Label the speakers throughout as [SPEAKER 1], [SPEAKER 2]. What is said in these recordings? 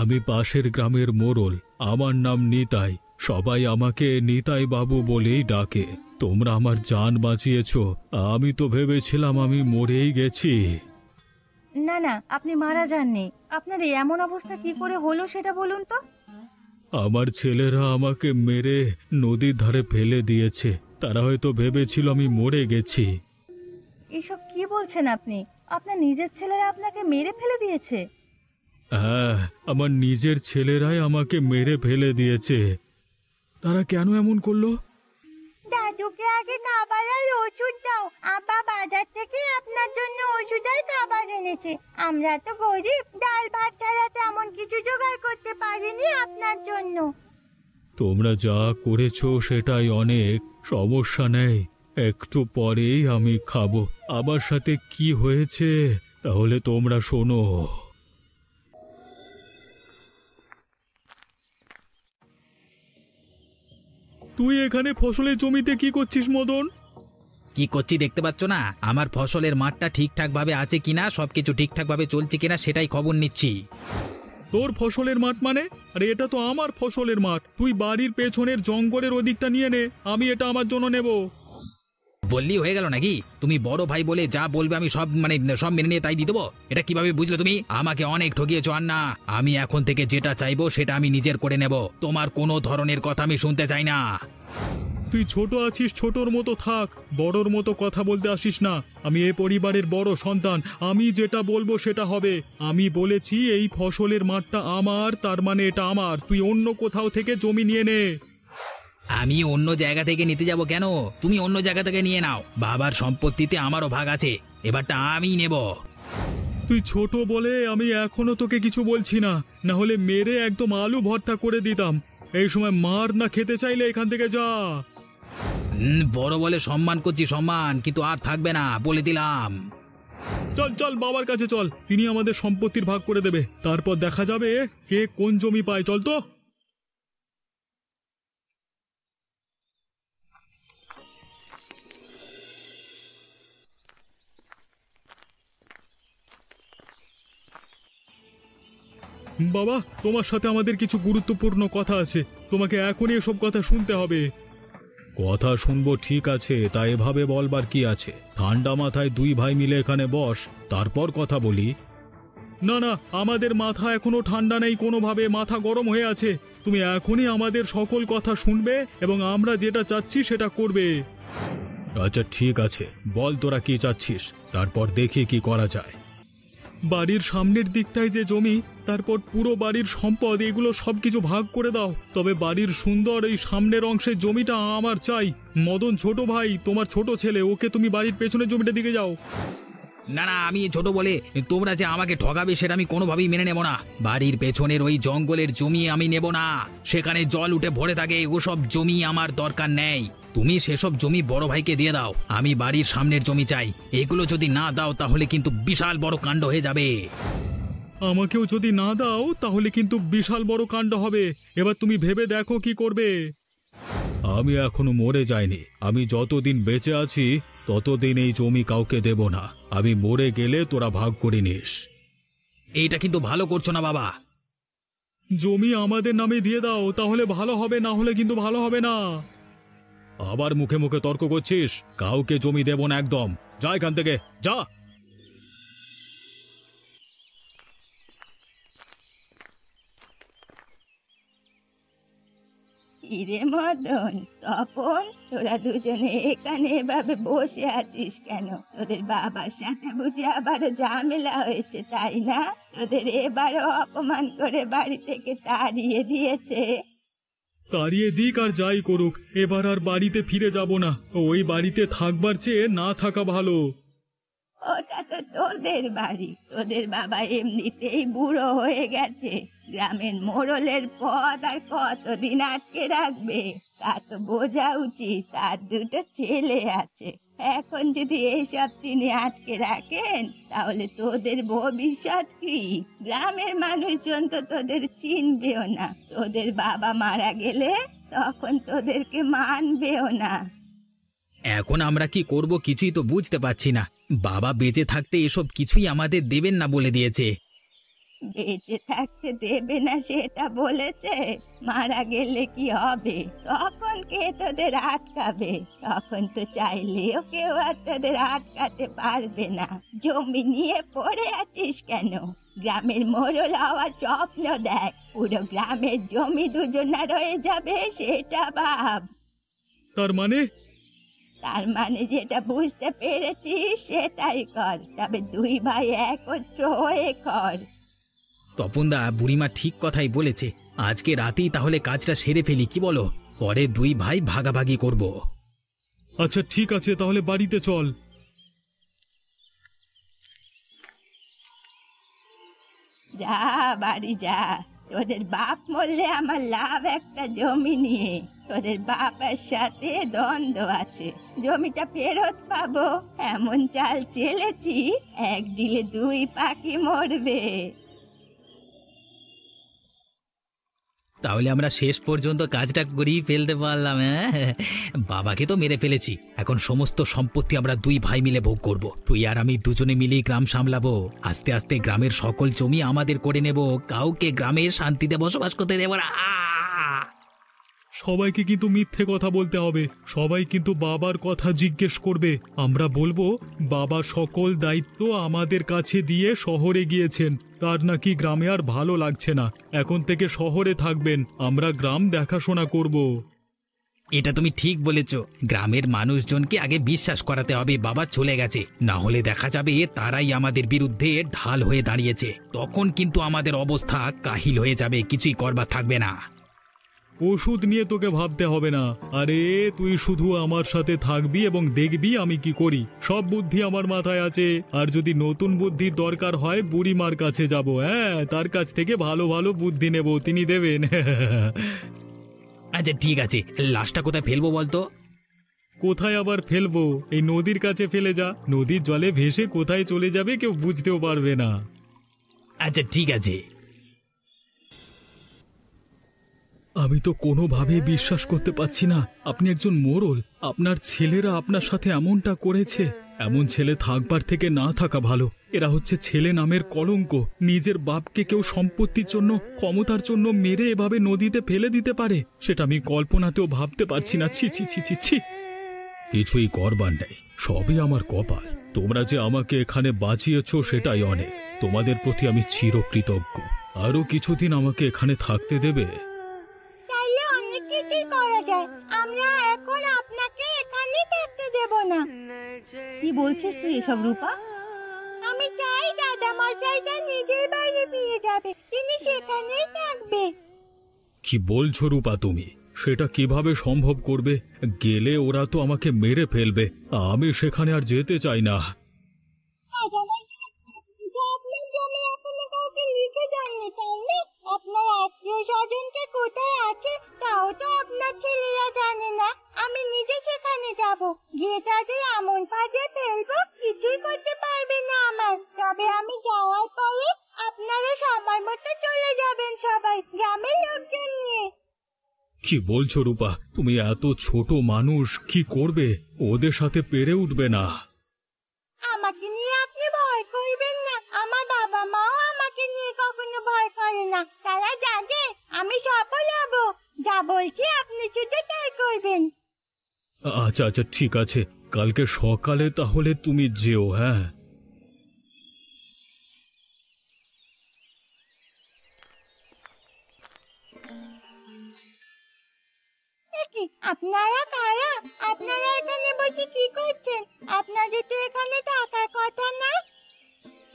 [SPEAKER 1] আমি পাশের গ্রামের মোড়ল। আমার নাম নিতাই। সবাই আমাকে নিতাই বাবু বলেই ডাকে। তোমরা আমার জান বাঁচিয়েছো। আমি তো ভেবেছিলাম আমি মরেই গেছি।
[SPEAKER 2] না না, আপনি মারা যাননি। আপনার এমন অবস্থা কি করে হলো সেটা বলুন তো।
[SPEAKER 1] আমার ছেলেরা আমাকে মেরে নদীর ধারে ফেলে দিয়েছে। তারা হয়তো ভেবেছিল আমি মরে গেছি।
[SPEAKER 2] এসব কি বলছেন আপনি? আপনার নিজের ছেলেরা আপনাকে মেরে ফেলে দিয়েছে?
[SPEAKER 1] হ্যাঁ, আমার নিজের ছেলেরাই আমাকে মেরে ফেলে দিয়েছে। তারা কেন এমন করলো?
[SPEAKER 2] দাদুকে আগে খাবার আর ওষুধ দাও। আব্বা বাজার থেকে আপনার জন্য ওষুধ আর খাবার এনেছে। আমরা তো গরিব, ডাল ভাত ছাড়া তেমন কিছু জোগাড় করতে পারিনি আপনার জন্য।
[SPEAKER 1] তোমরা যা করেছো সেটাই অনেক। সমস্যা নেই, একটু পরেই আমি খাবো। আমার সাথে কি হয়েছে তাহলে তোমরা শোনো। তুই এখানে ফসলের জমিতে কি করছিস মদন?
[SPEAKER 3] কি করছি দেখতে পাচ্ছ না? আমার ফসলের মাঠটা ঠিকঠাক ভাবে আছে কিনা, সবকিছু ঠিকঠাক ভাবে চলছে কিনা সেটাই খবর নিচ্ছি।
[SPEAKER 1] তোর ফসলের মাঠ মানে? আরে এটা তো আমার ফসলের মাঠ। তুই বাড়ির পেছনের জঙ্গলের ওদিকটা নিয়ে নে, আমি এটা আমার জন্য নেব।
[SPEAKER 3] বললি হয়ে গেল নাকি? তুমি বড় ভাই বলে যা বলবে আমি সব সব মেনে নিয়ে তাই দিয়ে দেবো? এটা কিভাবে বুঝলে তুমি? আমাকে অনেক ঠকিয়েছো আন্না। আমি এখন থেকে যেটা চাইবো সেটা আমি নিজের করে নেব। তোমার কোনো ধরনের কথা আমি শুনতে চাই না।
[SPEAKER 1] তুই ছোট আছিস, ছোটর মতো থাক, বড়র মতো কথা বলতে আসিস না। আমি এ পরিবারের বড় সন্তান। আমি যেটা বলবো সেটা হবে। আমি বলেছি এই ফসলের মাঠটা আমার, তার মানে এটা আমার। তুই অন্য কোথাও থেকে জমি নিয়ে নে।
[SPEAKER 3] আমি অন্য জায়গা থেকে নিতে যাব কেন? তুমি অন্য জায়গা থেকে নিয়ে নাও। বাবার সম্পত্তিতে আমারও ভাগ আছে, এবারটা আমি নেব।
[SPEAKER 1] তুই ছোট বলে আমি এখনো তোকে কিছু বলছি না, না হলে মেরে একদম আলু ভর্তা করে দিতাম। এই সময় মার না খেতে চাইলে এখান থেকে যা।
[SPEAKER 3] বড় বলে সম্মান করছি, সম্মান, কিন্তু আর থাকবে না বলে দিলাম।
[SPEAKER 1] চল চল বাবার কাছে চল, তিনি আমাদের সম্পত্তির ভাগ করে দেবে। তারপর দেখা যাবে কে কোন জমি পায়। চল তো। বাবা, তোমার সাথে আমাদের কিছু গুরুত্বপূর্ণ কথা আছে। তোমাকে এখনই এসব কথা শুনতে হবে। কথা শুনবো ঠিক আছে, তা এভাবে বলবার কি আছে? ঠান্ডা মাথায় দুই ভাই মিলে এখানে বস, তারপর কথা বলি। না না, আমাদের মাথা এখনো ঠান্ডা নেই, কোনোভাবে মাথা গরম হয়ে আছে। তুমি এখনই আমাদের সকল কথা শুনবে এবং আমরা যেটা চাচ্ছি সেটা করবে। আচ্ছা ঠিক আছে, বল তোরা কি চাচ্ছিস, তারপর দেখি কি করা যায়। বাড়ির সামনের দিকটায় যে জমি, তারপর পুরো বাড়ির সম্পদ, এগুলো সবকিছু ভাগ করে দাও। তবে বাড়ির সুন্দর এই সামনের অংশের জমিটা আমার চাই। মদন ছোট ভাই, তোমার ছোট ছেলে, ওকে তুমি বাড়ির পেছনের জমিটা দিকে যাও।
[SPEAKER 3] না না, আমি ছোট বলে তোমরা যে আমাকে ঠকাবে সেটা আমি কোনোভাবেই মেনে নেব না। বাড়ির পেছনের ওই জঙ্গলের জমি আমি নেব না। সেখানে জল উঠে ভরে থাকে, ওসব জমি আমার দরকার নেই। তুমি সেসব জমি বড় ভাইকে দিয়ে দাও। আমি বাড়ির সামনের জমি চাই। এগুলো যদি না দাও তাহলে কিন্তু বিশাল বড় কাণ্ড হয়ে যাবে।
[SPEAKER 1] আমাকেও যদি না দাও তাহলে কিন্তু বিশাল বড় কাণ্ড হবে। এবার তুমি ভেবে দেখো কি করবে। আমি এখনো মরে যাইনি। আমি যতদিন বেঁচে আছি ততদিন এই জমি কাউকে দেব না। আমি মরে গেলে তোরা ভাগ করে নিস।
[SPEAKER 3] এইটা কিন্তু ভালো করছো না বাবা।
[SPEAKER 1] জমি আমাদের নামে দিয়ে দাও, তাহলে ভালো হবে, না হলে কিন্তু ভালো হবে না। আবার মুখে মুখে তর্ক করছিস? কাউকে জমি দেব না একদম। যা এখান থেকে, যা।
[SPEAKER 2] কিরে মদন, তপন, তোরা দুজনে এখানে এভাবে বসে আছিস কেন? তোদের বাবার সাথে বুঝি আবারও ঝামেলা হয়েছে, তাই না? তোদের এবারও অপমান করে বাড়ি থেকে তাড়িয়ে দিয়েছে।
[SPEAKER 1] তাড়িয়ে দিক আর যাই করুক, এবার আর বাড়িতে ফিরে যাব না। ওই বাড়িতে থাকবার চেয়ে না থাকা ভালো।
[SPEAKER 2] ওটা তো তোদের বাড়ি। তোদের বাবা এমনিতেই বুড়ো হয়ে গেছে। গ্রামের মোড়লের পদ আর কতদিন আটকে রাখবে? তা তো বোঝা উচিত, তার দুটো ছেলে আছে। এখন যদি এইসব তিনি আটকে রাখেন তাহলে তোদের ভবিষ্যৎ কি? গ্রামের মানুষজন তো তোদের চিনবেও না। তোদের বাবা মারা গেলে তখন তোদেরকে মানবেও না।
[SPEAKER 3] এখন আমরা কি করব কিছুই তো বুঝতে পারছি না। বাবা বেঁচে থাকতে এসব কিছুই আমাদের দেবেন না বলে দিয়েছে।
[SPEAKER 2] বেঁচে থাকতে দেবে না সেটা বলেছে। মারা গেলে কি হবে? তখন কে তোদের আটকাবে? তখন তো চাইলেও কেউ আর তোদের আটকাতে পারবে না। জমি নিয়ে পড়ে আছিস কেন? গ্রামের মোড়ল হওয়ার স্বপ্ন দেখ, পুরো গ্রামের জমি দুজনা রয়ে যাবে সেটা ভাব।
[SPEAKER 1] তার মানে?
[SPEAKER 2] তার মানে যেটা বুঝতে পেরেছিস সেটাই কর, তবে দুই ভাই একত্র হয়ে কর।
[SPEAKER 3] তপনদা, বুড়িমা ঠিক কথাই বলেছে। আজকে রাতেই তাহলে কাজটা সেরে ফেলি, কি বলো? পরে দুই ভাই ভাগাভাগি করব।
[SPEAKER 1] আচ্ছা ঠিক আছে, তাহলে বাড়িতে চল।
[SPEAKER 2] যা বাড়ি যা, তোদের বাপ মরলে আমার লাভ একটা জমি নিয়ে। তোদের বাবার সাথে দ্বন্দ্ব আছে, জমিটা ফেরত পাবো এমন চাল চেলেছি, এক দিলে দুই পাখি মরবে।
[SPEAKER 3] তাহলে আমরা শেষ পর্যন্ত কাজটা করেই ফেলতে পারলাম। হ্যাঁ, বাবাকে তো মেরে ফেলেছি, এখন সমস্ত সম্পত্তি আমরা দুই ভাই মিলে ভোগ করব। তুই আর আমি দুজনে মিলেই গ্রাম সামলাবো। আস্তে আস্তে গ্রামের সকল জমি আমাদের করে নেব, কাউকে গ্রামে শান্তিতে বসবাস করতে দেব না।
[SPEAKER 1] সবাইকে কিন্তু মিথ্যে কথা বলতে হবে, সবাই কিন্তু বাবার কথা জিজ্ঞেস করবে। আমরা বলবো বাবা সকল দায়িত্ব আমাদের কাছে দিয়ে শহরে গিয়েছেন, তার নাকি গ্রামে আর ভালো লাগছে না, এখন থেকে শহরে থাকবেন, আমরা গ্রাম দেখাশোনা করব।
[SPEAKER 3] এটা তুমি ঠিক বলেছ। গ্রামের মানুষজনকে আগে বিশ্বাস করাতে হবে বাবা চলে গেছে, না হলে দেখা যাবে তারাই আমাদের বিরুদ্ধে ঢাল হয়ে দাঁড়িয়েছে। তখন কিন্তু আমাদের অবস্থা কাহিল হয়ে যাবে, কিছুই করবার থাকবে না।
[SPEAKER 1] ওষুধ নিয়ে তোকে ভাবতে হবে না, আরে তুই শুধু আমার সাথে থাকবি এবং দেখবি আমি কি করি। সব বুদ্ধি আমার মাথায় আছে, আর যদি নতুন বুদ্ধির দরকার হয় বুড়িমার কাছে যাব, হ্যাঁ তার কাছ থেকে ভালো ভালো বুদ্ধি নেব, তিনি দেবেন।
[SPEAKER 3] আচ্ছা ঠিক আছে, লাশটা কোথায় ফেলবো বলতো?
[SPEAKER 1] কোথায় আবার ফেলবো? এই নদীর কাছে ফেলে যা, নদীর জলে ভেসে কোথায় চলে যাবে কেউ বুঝতেও পারবে না।
[SPEAKER 3] আচ্ছা ঠিক আছে।
[SPEAKER 1] আমি তো কোনোভাবে বিশ্বাস করতে পারছি না, আপনি একজন মোড়ল, আপনার ছেলেরা আপনার সাথে এমনটা করেছে। এমন ছেলে থাকবার থেকে না থাকা ভালো। এরা হচ্ছে ছেলে নামের কলঙ্ক। নিজের বাপকে কেউ সম্পত্তির জন্য, ক্ষমতার জন্য মেরে এভাবে নদীতে ফেলে দিতে পারে, সেটা আমি কল্পনাতেও ভাবতে পারছি না। ছি ছি ছি ছি ছি। কিছুই করবার নেই, সবই আমার কপাল। তোমরা যে আমাকে এখানে বাঁচিয়েছ সেটাই অনেক, তোমাদের প্রতি আমি চিরকৃতজ্ঞ। আরো কিছুদিন আমাকে এখানে থাকতে দেবে?
[SPEAKER 2] তাইলে অনেক কিছুই করা যায়, আমরা এখন আপনাকে এখানে থাকতে দেব না। কি বলছিস তুই এসব রূপা? আমি চাই দাদা মশাইটা নিজের বাড়ি ফিরে যাবে, তিনি সেখানেই থাকবে।
[SPEAKER 1] কি বলছো রূপা তুমি? সেটা কিভাবে সম্ভব করবে? গেলে ওরা তো আমাকে মেরে ফেলবে, আমি সেখানে আর যেতে চাই না।
[SPEAKER 2] দাদা মশাই, আপনি তো আপনার জমি এখনো কাউকে লিখে যাননি, তাহলে আপনার আত্মীয় স্বজনকে কোথায় আছে তাও তো আপনার ছেলেরা জানে না। আমি নিজে সেখানে যাব, গিয়ে তাদের এমন কাজে ফেলবো কিছুই করতে পারবে না আমার। তবে আমি যাওয়ার পরে আপনারা সময় মতো চলে যাবেন সবাই গ্রামের লোকজন নিয়ে।
[SPEAKER 1] কি বলছো রূপা? তুমি এত ছোট মানুষ, কি করবে? ওদের সাথে পেরে উঠবে না।
[SPEAKER 2] আমাকে নিয়ে আপনি ভয় করবেন না, আমার বাবা মাও আমাকে নিয়ে কখনো ভয় করে না। তারা জানে আমি সফল হব, যা বলছি আপনি শুধু তাই করবেন।
[SPEAKER 1] আচ্ছা আচ্ছা ঠিক আছে, কালকে সকালে তাহলে তুমি যেও। হ্যাঁ
[SPEAKER 2] কি আপনারা কারা? আপনারা এখানে বসে কি করছেন? আপনাদের তো এখানে থাকার কথা না।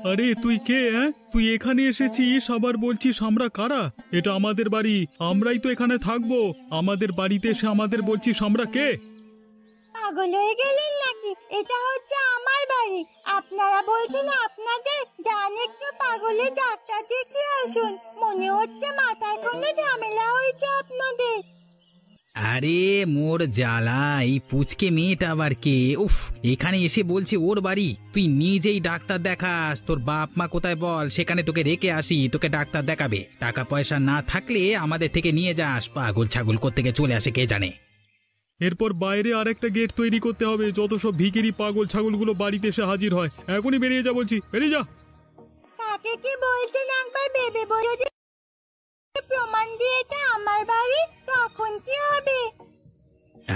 [SPEAKER 1] আরে তুই কে? হ্যাঁ তুই এখানে এসেছিস আবার বলছিস আমরা কারা? এটা আমাদের বাড়ি, আমরাই তো এখানে থাকবো। আমাদের বাড়িতে এসে আমাদের বলছিস আমরা কে?
[SPEAKER 2] পাগল হয়ে গেলেন নাকি? এটা হচ্ছে আমার বাড়ি, আপনারা বলছেন আপনাদের। যান একটু পাগলের ডাক্তার দেখে আসুন, মনে হচ্ছে মাথায় কোনো ঝামেলা হয়েছে আপনাদের।
[SPEAKER 3] আরে মোর জ্বালা, এই পুচকে মেয়েটা আবার কে? উফ, এখানে এসে বলছে ওর বাড়ি। তুই নিজেই ডাক্তার দেখাস, তোর বাপ মা কোথায় বল, সেখানে তোকে রেখে আসি, তোকে ডাক্তার দেখাবে। টাকা পয়সা না থাকলে আমাদের থেকে নিয়ে যাস। পাগল ছাগল কোত্থেকে চলে আসে কে জানে।
[SPEAKER 1] এরপর বাইরে আরেকটা গেট তৈরি করতে হবে, যত সব ভিখিরি পাগল ছাগলগুলো বাড়িতে এসে হাজির হয়। এখনই বেরিয়ে যা বলছি, বেরিয়ে যা।
[SPEAKER 2] আমাকে কি বলছেন একবার ভেবে বলো, যে প্রমাণ দিয়ে এটা আমার বাড়ি, তখন কি হবে?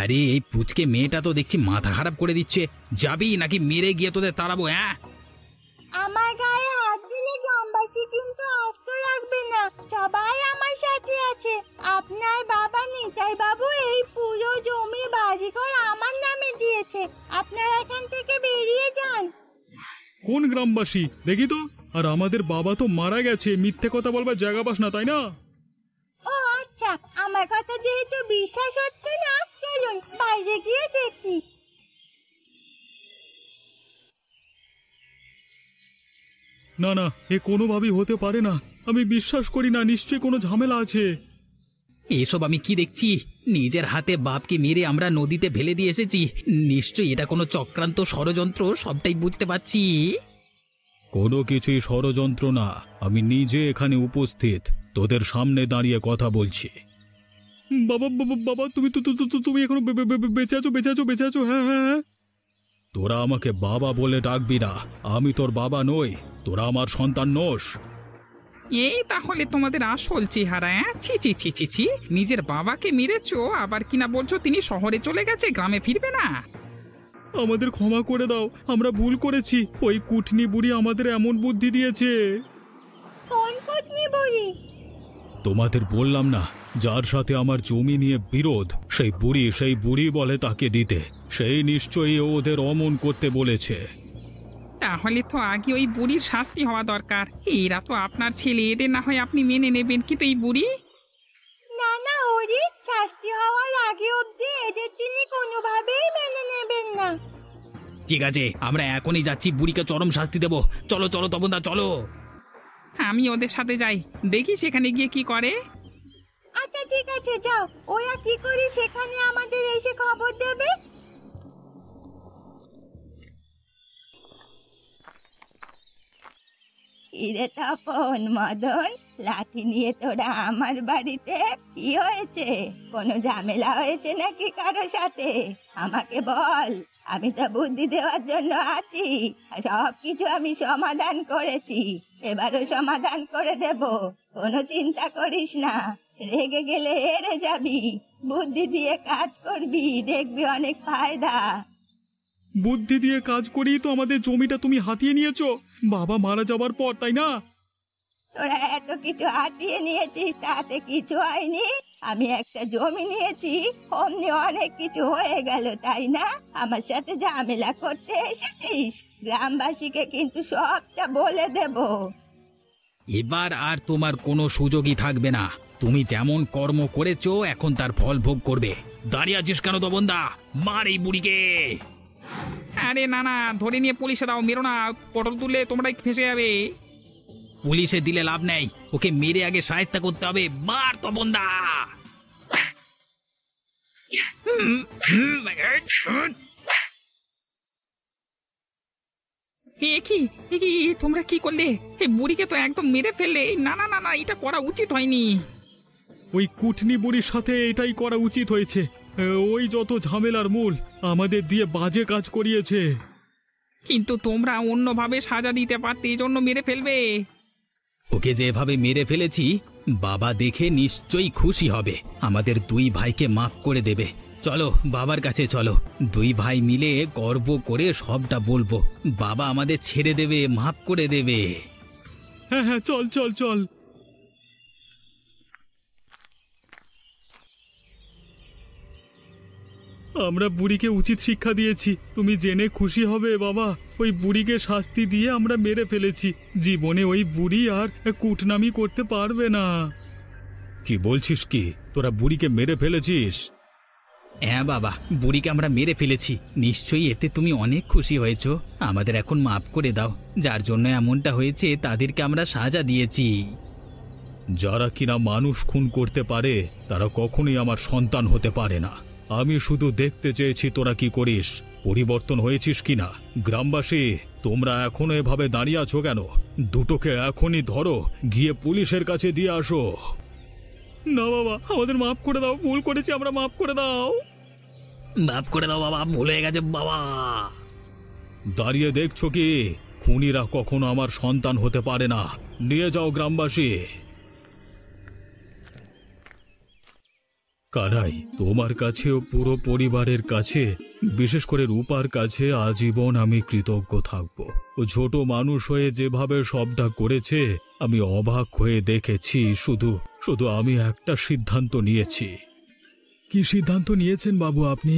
[SPEAKER 3] আরে এই পুচকে মেয়েটা তো দেখছি মাথা খারাপ করে দিচ্ছে। যাবি নাকি মেরে গিয়ে তোদের তাড়াবো? হ্যাঁ,
[SPEAKER 2] আমার গায়ে হাত দিলে গ্রামবাসী কিন্তু আস্ত রাখবে না, সবাই আমার সাথে আছে। আপনার বাবা নিতাই বাবু এই পুরো জমি বাড়িঘর আমার নামে দিয়েছে, আপনারা এখান থেকে বেরিয়ে যান।
[SPEAKER 1] কোন গ্রামবাসী দেখি তো? আর আমাদের বাবা তো মারা গেছে, মিথ্যে কথা বলবার জায়গা পাস না, তাই না?
[SPEAKER 2] ও আচ্ছা, আমার কথা যেহেতু বিশ্বাস হচ্ছে না, চলুন বাইরে গিয়ে দেখি।
[SPEAKER 1] না না, এ কোনোভাবেই হতে পারে না। আমি বিশ্বাস করি না, নিশ্চয়ই কোনো ঝামেলা আছে।
[SPEAKER 3] এসব আমি কি দেখছি? নিজের হাতে বাপকে মেরে আমরা নদীতে ফেলে দিয়ে এসেছি। নিশ্চয়ই এটা কোনো চক্রান্ত, ষড়যন্ত্র, সবটাই বুঝতে পারছি।
[SPEAKER 1] কোনো কিছুই ষড়যন্ত্র না, আমি নিজে এখানে উপস্থিত, তোদের সামনে দাঁড়িয়ে কথা বলছি। বাবা বাবা বাবা, তুমি তুমি এখনো বেঁচে আছো, বেঁচে আছো, বেঁচে আছো? হ্যাঁ হ্যাঁ হ্যাঁ। তোরা আমাকে বাবা বলে ডাকবি না, আমি তোর বাবা নই, তোরা আমার সন্তান নোস।
[SPEAKER 4] এই তাহলে তোমাদের আসল চেহারা? ছি ছি ছি ছি ছি, নিজের বাবাকে মেরেছো, আবার কিনা বলছো তিনি শহরে চলে গেছে, গ্রামে ফিরবে না।
[SPEAKER 1] আমাদের ক্ষমা করে দাও, আমরা ভুল করেছি। ওই কুটনি বুড়ি আমাদের এমন বুদ্ধি দিয়েছে।
[SPEAKER 2] কোন পত্নী বলি?
[SPEAKER 1] তোমাদের বললাম না, যার সাথে আমার জমি নিয়ে বিরোধ, সেই বুড়ি বলে তাকে দিতে। সেই নিশ্চয়ই ওদের অমন করতে বলেছে।
[SPEAKER 4] তাহলে তো আগে ওই বুড়ির শাস্তি হওয়া দরকার। এরা তো আপনার ছেলে, এদের না হয় আপনি মেনে নেবেন, কিন্তু এই বুড়ি?
[SPEAKER 2] না না ওরি, শাস্তি হওয়ার আগে অবধি এদের তিনি কোনোভাবেই মেনে নেবেন না।
[SPEAKER 3] ঠিক আছে, আমরা এখনই যাচ্ছি, বুড়িকে চরম শাস্তি দেবো। চলো চলো তপনদা, চলো।
[SPEAKER 4] আমি ওদের সাথে যাই, দেখি সেখানে গিয়ে কি করে।
[SPEAKER 2] আচ্ছা ঠিক আছে, যাও, ওরা কি করে সেখানে আমাদের এসে খবর দেবে। কিরে তপন, মদন, লাঠি নিয়ে তোরা আমার বাড়িতে? কি হয়েছে? কোনো ঝামেলা হয়েছে নাকি কারো সাথে? আমাকে বল, আমি তো বুদ্ধি দেওয়ার জন্য আছি। সব কিছু আমি সমাধান করেছি, এবারও সমাধান করে দেব, কোনো চিন্তা করিস না। রেগে গেলে হেরে যাবি, বুদ্ধি দিয়ে কাজ করবি, দেখবি অনেক ফায়দা।
[SPEAKER 1] বুদ্ধি দিয়ে কাজ করেই তো আমাদের জমিটা তুমি হাতিয়ে নিয়েছো বাবা মারা যাবার পর, তাই না?
[SPEAKER 2] তোরা এত কিছু হাতিয়ে নিয়েছিস, তাতে কিছু হয়নি। আমি একটা জমি নিয়েছি, অমনি অনেক কিছু হয়ে গেল, তাই না? আমার সাথে ঝামেলা করতে এসেছিস? গ্রামবাসীকে কিন্তু সবটা বলে দেব।
[SPEAKER 3] এবার আর তোমার কোনো সুযোগই থাকবে না। তুমি যেমন কর্ম করেছো, এখন তার ফল ভোগ করবে। দাঁড়িয়ে আছিস কেন তপনদা? মার এই বুড়িকে।
[SPEAKER 4] আরে না না, ধরে নিয়ে পুলিশে দাও, মেরো না, পটল তুললে তোমরাই ফেসে যাবে।
[SPEAKER 3] পুলিশে দিলে লাভ নেই, ওকে মেরে আগে শায়েস্তা করতে হবে। মার তপনদা।
[SPEAKER 4] এ কি তোমরা কি করলে? এই বুড়িকে তো একদম মেরে ফেললে। না না না না, এটা করা উচিত হয়নি।
[SPEAKER 1] ওই কুটনি বুড়ির সাথে এটাই করা উচিত হয়েছে। ওই যত ঝামেলার মূল, আমাদের দিয়ে বাজে কাজ করিয়েছে।
[SPEAKER 4] কিন্তু তোমরা অন্যভাবে সাজা দিতে পারতে, এই জন্য মেরে ফেলবে?
[SPEAKER 3] ওকে যেভাবে মেরে ফেলেছি, বাবা দেখে নিশ্চয়ই খুশি হবে, আমাদের দুই ভাইকে মাফ করে দেবে। চলো বাবার কাছে চলো, দুই ভাই মিলে গর্ব করে সবটা বলবো। বাবা আমাদের ছেড়ে দেবে, মাফ করে দেবে।
[SPEAKER 1] হ্যাঁ হ্যাঁ, চল চল চল। আমরা বুড়িকে উচিত শিক্ষা দিয়েছি, তুমি জেনে খুশি হবে বাবা। ওই বুড়িকে শাস্তি দিয়ে আমরা মেরে ফেলেছি, জীবনে ওই বুড়ি আর কুটনামি করতে পারবে না। কি বলছিস কি? তোরা বুড়িকে মেরে ফেলেছিস?
[SPEAKER 3] হ্যাঁ বাবা, বুড়িকে আমরা মেরে ফেলেছি। নিশ্চয়ই এতে তুমি অনেক খুশি হয়েছো। আমাদের এখন মাফ করে দাও। যার জন্য এমনটা হয়েছে তাদেরকে আমরা সাজা দিয়েছি।
[SPEAKER 1] যারা কিনা মানুষ খুন করতে পারে, তারা কখনোই আমার সন্তান হতে পারে না। আমি শুধু দেখতে চেয়েছি তোরা কি করিস, পরিবর্তন হয়েছিস কিনা। গ্রামবাসী, তোমরা এখনো এভাবে দাঁড়িয়ে আছো কেন? দুটোকে এখনই ধরো, গিয়ে পুলিশের কাছে দিয়ে আসো। না বাবা, আমাদের মাফ করে দাও, ভুল করেছি আমরা, মাফ করে দাও।
[SPEAKER 3] মাফ করে দাও বাবা, ভুল হয়ে গেছে বাবা।
[SPEAKER 1] দাঁড়িয়ে দেখছো কি? খুনিরা কখনো আমার সন্তান হতে পারে না। নিয়ে যাও গ্রামবাসী। কানাই, তোমার কাছেও পুরো পরিবারের কাছে, বিশেষ করে রূপার কাছে আজীবন আমি কৃতজ্ঞ থাকব। ও ছোট মানুষ হয়ে যেভাবে সবটা করেছে আমি অবাক হয়ে দেখেছি। শুধু শুধু আমি একটা সিদ্ধান্ত নিয়েছি। কি সিদ্ধান্ত নিয়েছেন বাবু আপনি?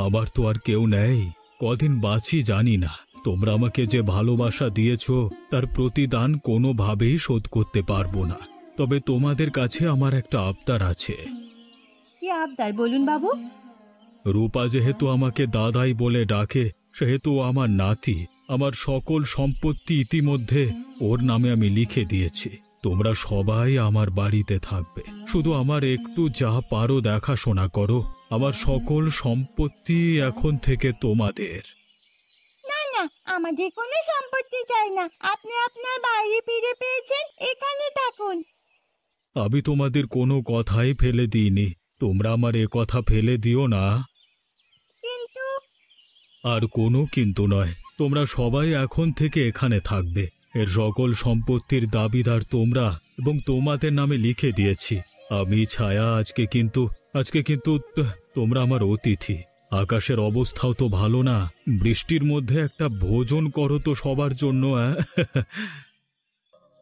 [SPEAKER 1] আমার তো আর কেউ নেই, কদিন বাঁচি জানি না। তোমরা আমাকে যে ভালোবাসা দিয়েছ তার প্রতিদান কোনোভাবেই শোধ করতে পারবো না। তবে তোমাদের কাছে আমার একটা আবদার আছে।
[SPEAKER 2] কি আবদার বলুন বাবু?
[SPEAKER 1] রূপা যেহেতু আমাকে দাদাই বলে ডাকে, সেহেতু ও আমার নাতি। আমার সকল সম্পত্তি ইতিমধ্যে ওর নামে আমি লিখে দিয়েছি। তোমরা সবাই আমার বাড়িতে থাকবে, শুধু আমার একটু যা পারো দেখাশোনা করো। আমার সকল সম্পত্তি এখন থেকে তোমাদের।
[SPEAKER 2] না না, আমাদের কোনো সম্পত্তি চাই না। আপনি আপনার বাড়ি ফিরে পেয়েছেন, এখানে থাকুন।
[SPEAKER 1] আমি তোমাদের কোনো কথাই ফেলে দিইনি, তোমরা আমার এ কথা ফেলে দিও না।
[SPEAKER 2] কিন্তু
[SPEAKER 1] আর কোনো কিন্তু নয়, তোমরা সবাই এখন থেকে এখানে থাকবে। এর সকল সম্পত্তির দাবিদার তোমরা, এবং তোমাদের নামে লিখে দিয়েছি আমি। ছায়া, আজকে কিন্তু তোমরা আমার অতিথি। আকাশের অবস্থাও তো ভালো না, বৃষ্টির মধ্যে একটা ভোজন করো তো সবার জন্য।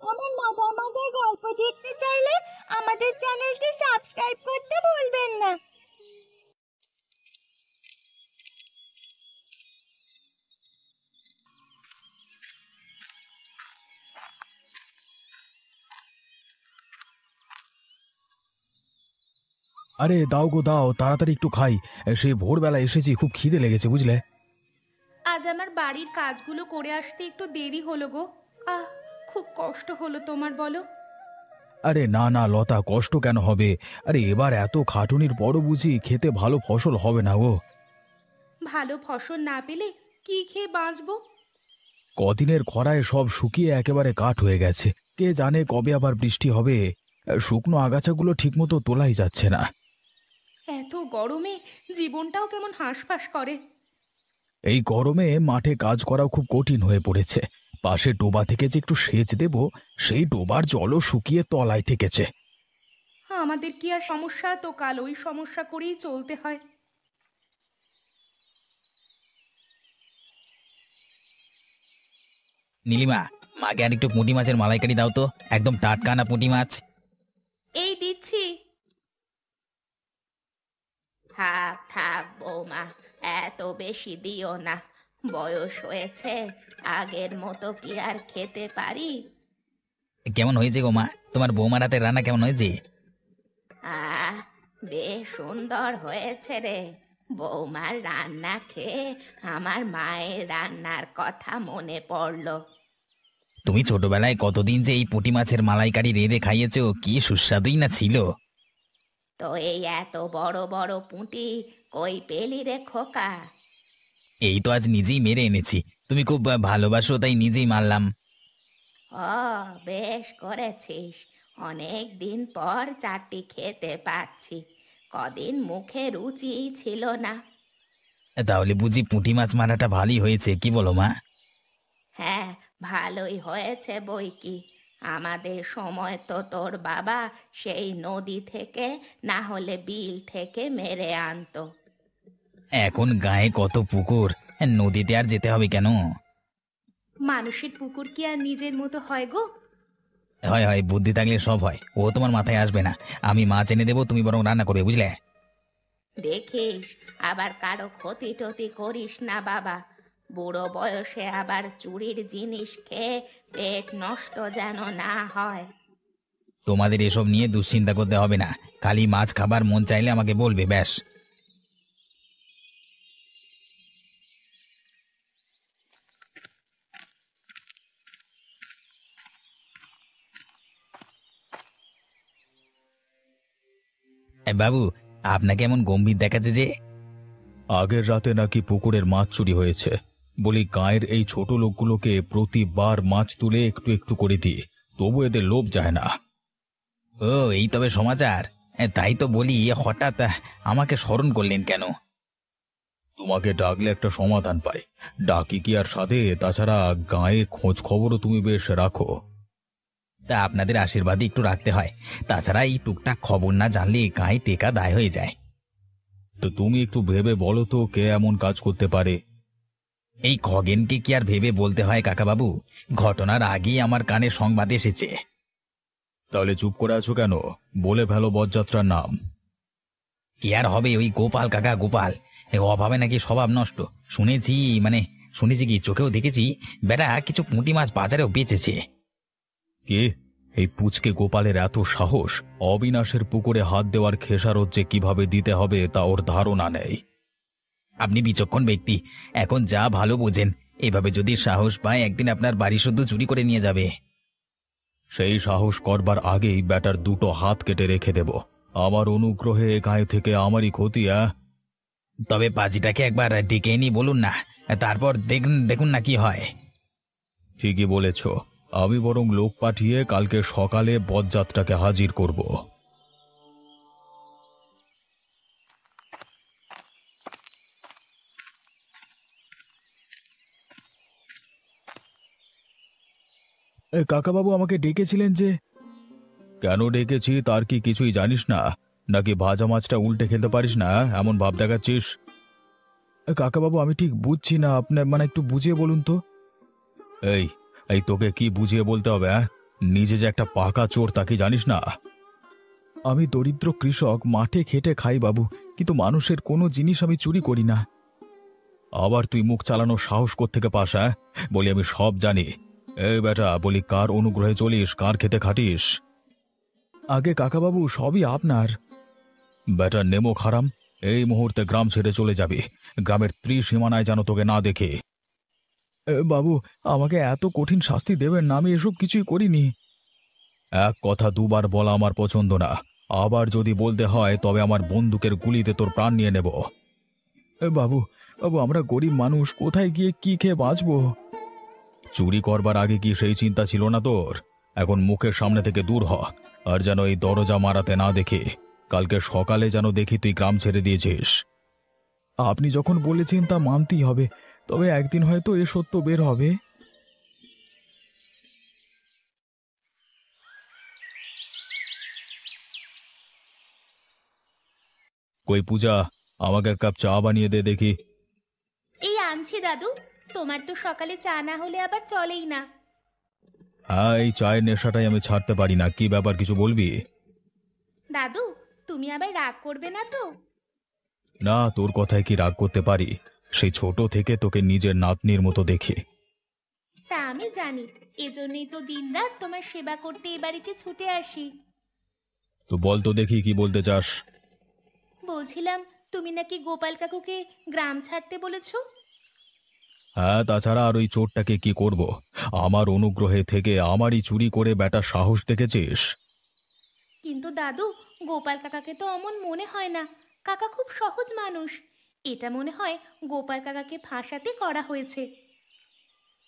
[SPEAKER 2] আমার মজার মজার গল্প দেখতে চাইলে আমাদের চ্যানেলটি সাবস্ক্রাইব করতে ভুলবেন না।
[SPEAKER 5] আরে দাও গো দাও, তাড়াতাড়ি একটু খাই। সেই ভোরবেলা এসেছি, খুব খিদে লেগেছে বুঝলে।
[SPEAKER 6] আজ আমার বাড়ির কাজগুলো করে আসতে একটু দেরি হলো গো। খুব কষ্ট হলো তোমার, বলো।
[SPEAKER 5] আরে না না লতা, কষ্ট কেন হবে? আরে এবার এত খাটুনির পরও বুঝি খেতে ভালো ফসল হবে না গো।
[SPEAKER 6] ভালো ফসল না পেলে কি খেয়ে বাঁচবো?
[SPEAKER 5] কদিনের খরায় সব শুকিয়ে একেবারে কাঠ হয়ে গেছে। কে জানে কবে আবার বৃষ্টি হবে। শুকনো আগাছাগুলো ঠিকমতো তোলাই যাচ্ছে না।
[SPEAKER 6] এত গরমে জীবনটাও কেমন হাঁসফাঁস করে।
[SPEAKER 5] এই গরমে মাঠে কাজ করাও খুব কঠিন হয়ে পড়েছে। পাশে ডোবা থেকে যে একটু সেচ দেব, সেই ডোবার জলও শুকিয়ে তলায় ঠেকেছে।
[SPEAKER 6] আমাদের কি আর সমস্যা, তো কাল ওই সমস্যা করেই চলতে হয়।
[SPEAKER 3] নীলিমা, মাকে আর একটু পুঁটি মাছের মালাইকারি দাও তো, একদম টাটকা না পুঁটি মাছ।
[SPEAKER 6] এই দিচ্ছি। থাক থাক বৌমা, এত বেশি দিও না। বয়স হয়েছে, আগের মতো কি আর খেতে পারি?
[SPEAKER 3] কেমন হয়েছে গো মা? তোমার বৌমার হাতের রান্না কেমন হয়েছে?
[SPEAKER 6] বেশ সুন্দর হয়েছে রে। বৌমার রান্না খেয়ে আমার মায়ের রান্নার কথা মনে পড়লো।
[SPEAKER 3] তুমি ছোটবেলায় কতদিন যে এই পুঁটি মাছের মালাইকারি রেঁধে খাইয়েছো, কি সুস্বাদুই না ছিল।
[SPEAKER 6] তো এই এত বড় বড় পুঁটি কই পেলি রে খোকা?
[SPEAKER 3] এই তো আজ নিজেই মেরে এনেছি, তুমি খুব ভালোবাসো তাই নিজেই মারলাম।
[SPEAKER 6] ও, বেশ করেছিস। অনেক দিন পর চারটি খেতে পাচ্ছি। কদিন মুখে রুচি ছিল না।
[SPEAKER 3] তাহলে বুঝি পুঁটি মাছ মারাটা ভালোই হয়েছে, কি বলো মা?
[SPEAKER 6] হ্যাঁ, ভালোই হয়েছে বই কি। আমাদের সময় তো তোর বাবা সেই নদী থেকে না হলে বিল থেকে মেরে আনতো।
[SPEAKER 3] এখন গায়ে কত পুকুর, নদীতে আর যেতে হবে কেন?
[SPEAKER 6] মানুষের পুকুর কি আর নিজের মতো হয় গো?
[SPEAKER 3] হয় হয়, বুদ্ধি থাকলে সব হয়। ও তোমার মাথায় আসবে না। আমি মাছ এনে দেবো, তুমি বরং রান্না করবে, বুঝলে?
[SPEAKER 6] দেখিস আবার কারো ক্ষতি টতি করিস না বাবা। বুড়ো বয়সে আবার চুরির জিনিস খেয়ে পেট নষ্ট যেন না হয়।
[SPEAKER 3] তোমাদের এসব নিয়ে দুশ্চিন্তা করতে হবে না, খালি মাছ খাবার মন চাইলে আমাকে বলবে, ব্যাস। বাবু, আপনাকে এমন গম্ভীর দেখাচ্ছে যে?
[SPEAKER 5] আগের রাতে নাকি পুকুরের মাছ চুরি হয়েছে। বলি গায়ের এই ছোট লোকগুলোকে প্রতিবার মাছ তুলে একটু একটু করে দিই, তবু এদের লোভ যায় না।
[SPEAKER 3] ও, এই তবে সমাচার। তাই তো বলি, হঠাৎ আমাকে স্মরণ করলেন কেন?
[SPEAKER 5] তোমাকে ডাকলে একটা সমাধান পাই, ডাকি কি আর সাধে? তাছাড়া গায়ে খোঁজ খবরও তুমি বেশ রাখো।
[SPEAKER 3] তা আপনাদের আশীর্বাদই একটু রাখতে হয়, তাছাড়া এই টুকটাক খবর না জানলে গায়ে টেকা দায় হয়ে যায়।
[SPEAKER 5] তো তুমি একটু ভেবে বলো তো কে এমন কাজ করতে পারে।
[SPEAKER 3] এই খগেনকে কি আর ভেবে বলতে হয় কাকাবাবু? ঘটনার আগেই আমার কানে সংবাদ এসেছে।
[SPEAKER 5] তাহলে চুপ করে আছো কেন? বলে ফেলো বরযাত্রার নাম।
[SPEAKER 3] কি আর হবে, ওই গোপাল কাকা, গোপাল। এ অভাবে নাকি স্বভাব নষ্ট। শুনেছি কি চোখেও দেখেছি, বেটা কিছু পুঁটি মাছ বাজারেও বেচেছে।
[SPEAKER 5] কে? এই পুচকে গোপালের এত সাহস? অবিনাশের পুকুরে হাত দেওয়ার খেসারত যে কিভাবে দিতে হবে তা ওর ধারণা নেই।
[SPEAKER 3] আপনি বিচক্ষণ ব্যক্তি, এখন যা ভালো বোঝেন। এভাবে যদি সাহস পায় একদিন আপনার বাড়ি শুদ্ধ চুরি করে নিয়ে যাবে।
[SPEAKER 5] সেই সাহস করবার আগেই ব্যাটার দুটো হাত কেটে রেখে দেব। আমার অনুগ্রহে এ গায়ে থেকে আমারই ক্ষতি।
[SPEAKER 3] তবে পাজিটাকে একবার ডেকে এনে বলুন না, তারপর দেখুন না কি হয়।
[SPEAKER 5] ঠিকই বলেছ, আমি বরং লোক পাঠিয়ে কালকে সকালে বরযাত্রাকে হাজির করব। কাকাবাবু আমাকে ডেকেছিলেন যে? কেন ডেকেছি তার কি কিছুই জানিস না? নাকি ভাজা মাছটা উল্টে খেতে পারিস না, এমন ভাব দেখাচ্ছিস? কাকাবাবু আমি ঠিক বুঝছি না, আপনার একটু বুঝিয়ে বলুন তো। এই এই তোকে কি বুঝিয়ে বলতে হবে? নিজে যে একটা পাকা চোর তা কি জানিস না? আমি দরিদ্র কৃষক, মাঠে খেটে খাই বাবু, কিন্তু মানুষের কোনো জিনিস আমি চুরি করি না। আবার তুই মুখ চালানোর সাহস কোত্থেকে পাস? বলি আমি সব জানি। এই বেটা, বলি কার অনুগ্রহে চলিস, কার খেতে খাটিস? আগে কাকাবাবু সবই আপনার। বেটা নেমো খারাম, এই মুহূর্তে গ্রাম ছেড়ে চলে যাবে। গ্রামের ত্রিসীমানায় যেন তোকে না দেখে। বাবু আমাকে এত কঠিন শাস্তি দেবেন না, আমি এসব কিছুই করিনি। এক কথা দুবার বলা আমার পছন্দ না। আবার যদি বলতে হয় তবে আমার বন্দুকের গুলিতে তোর প্রাণ নিয়ে নেব। বাবু বাবু আমরা গরিব মানুষ, কোথায় গিয়ে কি খেয়ে বাঁচবো? চুরি করবার আগে কি সেই চিন্তা ছিল না তোর? এখন মুখের সামনে থেকে দূর হ, আর যেন এই দরজা মারাতে না দেখে। কালকে সকালে যেন দেখি তুই গ্রাম ছেড়ে দিয়েছিস। আপনি যখন বলেছেন তা মানতেই হবে, তবে একদিন হয়তো এ সত্য বের হবে। কই পূজা, আমাকে এক কাপ চা বানিয়ে দে দেখি।
[SPEAKER 6] এই আনছি দাদু। তোমার তো সকালে চা না হলে আবার চলেই না।
[SPEAKER 5] হ্যাঁ, এই চায়ের নেশাটাই আমি ছাড়তে পারি না। কি ব্যাপার, কিছু বলবি?
[SPEAKER 6] দাদু, তুমি আবার রাগ করবে না তো?
[SPEAKER 5] না, তোর কথায় কি রাগ করতে পারি? সেই ছোট থেকে তোকে নিজের নাতনির মতো দেখি।
[SPEAKER 6] তা আমি জানি, এজন্যই তো দিনরাত তোমার সেবা করতে এ বাড়িতে ছুটে আসি।
[SPEAKER 5] তো বল তো দেখি কি বলতে চাস।
[SPEAKER 6] বলছিলাম, তুমি নাকি গোপাল কাকুকে গ্রাম ছাড়তে বলেছো?
[SPEAKER 5] হ্যাঁ, তাছাড়া আর ওই চোরটাকে কি করব? আমার অনুগ্রহে থেকে আমারই চুরি করে বেটা সাহস দেখেছিস?
[SPEAKER 6] কিন্তু দাদু, গোপাল কাকাকে তো অমন মনে হয় না। কাকা খুব সহজ মানুষ। এটা মনে হয় গোপাল কাকাকে ফাঁসাতে করা হয়েছে।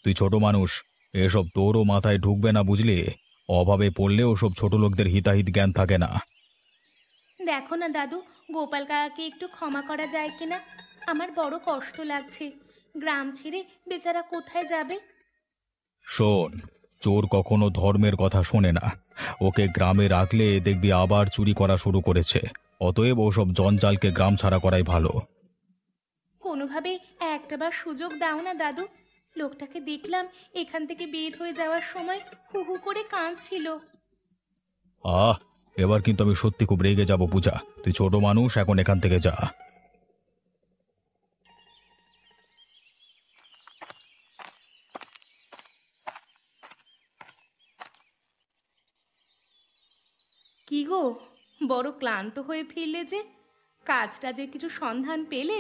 [SPEAKER 5] তুই ছোট মানুষ, এসব তোরও মাথায় ঢুকবে না বুঝলি। অভাবে পড়লে ওসব ছোট লোকদের হিতাহিত জ্ঞান থাকে না।
[SPEAKER 6] দেখো না দাদু, গোপাল কাকাকে একটু ক্ষমা করা যায় কিনা? আমার বড় কষ্ট লাগছে। গ্রাম ছেড়ে বেচারা কোথায় যাবে?
[SPEAKER 5] শোন, চোর কখনো ধর্মের কথা শোনে না। ওকে গ্রামে রাখলে দেখবি আবার চুরি করা শুরু করেছে। অতএব ওসব জঞ্জালকে গ্রাম ছাড়া করাই ভালো।
[SPEAKER 6] কোনোভাবে একটাবার সুযোগ দাও না দাদু। লোকটাকে দেখলাম এখান থেকে বের হয়ে যাওয়ার সময় হু হু করে কাঁদছিল।
[SPEAKER 5] আহ, এবার কিন্তু আমি সত্যি খুব রেগে যাব পূজা। তুই ছোট মানুষ, এখন এখান থেকে যা।
[SPEAKER 6] কি গো, বড় ক্লান্ত হয়ে ফিরলে যে? কাজটা যে কিছু সন্ধান পেলে?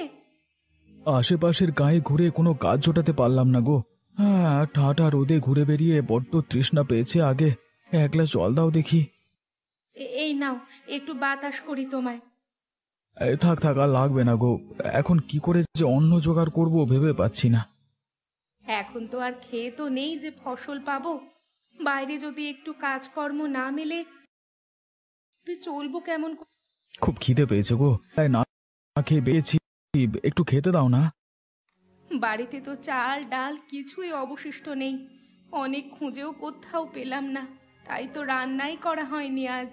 [SPEAKER 5] আশেপাশের গায়ে ঘুরে কোনো কাজ জোটাতে পারলাম না গো। হ্যাঁ, ঠাটা রোদে ঘুরে বেরিয়ে বড্ড তৃষ্ণা পেয়েছে। আগে এক গ্লাস জল দাও দেখি।
[SPEAKER 6] এই নাও, একটু বাতাস করি তোমায়।
[SPEAKER 5] থাক থাক, আর লাগবে না গো। এখন কি করে যে অন্ন জোগাড় করবো ভেবে পাচ্ছি না।
[SPEAKER 6] এখন তো আর খেয়ে তো নেই যে ফসল পাবো। বাইরে যদি একটু কাজকর্ম না মেলে চলবো কেমন?
[SPEAKER 5] খুব খিদে পেয়েছে গো, তাই না খেয়ে পেয়েছি। একটু খেতে দাও না।
[SPEAKER 6] বাড়িতে তো চাল ডাল কিছুই অবশিষ্ট নেই। অনেক খুঁজেও কোথাও পেলাম না, তাই তো রান্নাই করা হয়নি আজ।